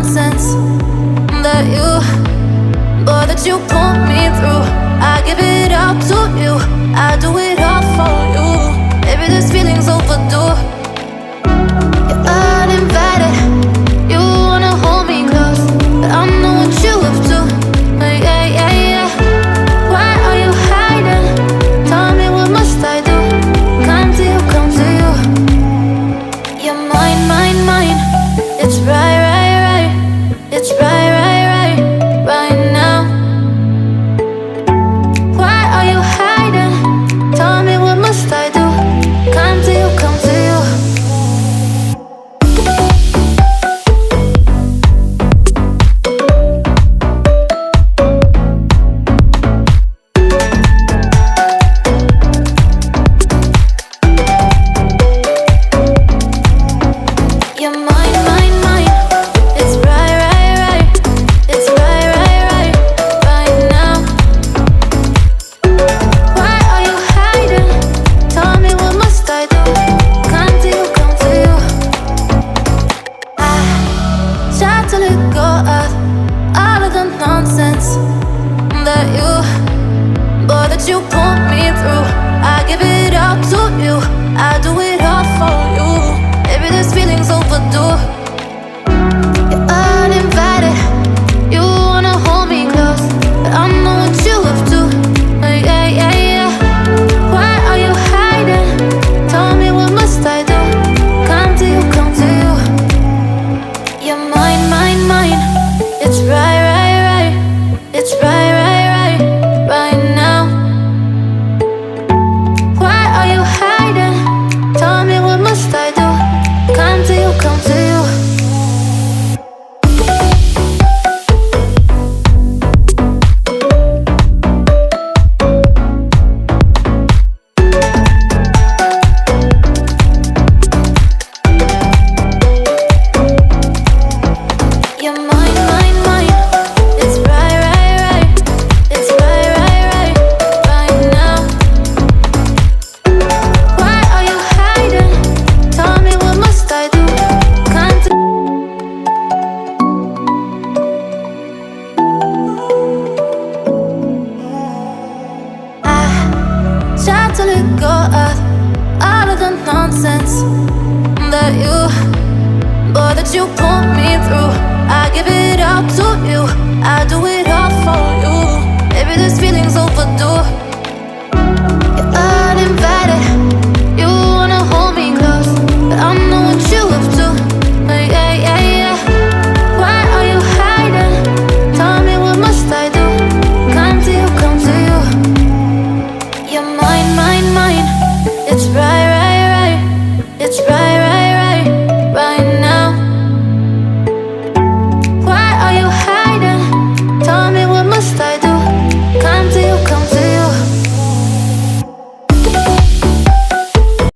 nonsense that you put me through. I give it up to you, I do it all for you. Maybe this feeling's overdue. You're uninvited, you wanna hold me close, but I know what you have to. Yeah, yeah, yeah. Why are you hiding? Tell me, what must I do? Come to you, come to you. You're mine, mine, mine. It's right, right, right. It's right, right, right, right now. Why are you hiding? Tell me, what must I do? Come to you, come to you. You're mine, mine, mine. It's right, right, right. It's right, right, right, right now. Why are you hiding? Tell me, what must I do? Come to you, come to you. I try to let go of all of the nonsense that you put me through. I give it up to you, I do it all for you. Maybe this feeling's overdue. You're uninvited, you wanna hold me close, but I know what you have to. Yeah, yeah, yeah. Why are you hiding? Tell me, what must I do? Come to you, come to you. You're mine, mine, mine. It's right, right, right. It's right, right, right, right now. Why are you hiding? Tell me, what must I do? Come to you, come to you. You're mine, mine, mine. It's right, right, right. It's right, right, right, right now. Why are you hiding? Tell me, what must I do? Come to I try to let go of all of the nonsense that you put me through. I give it up to you, I do it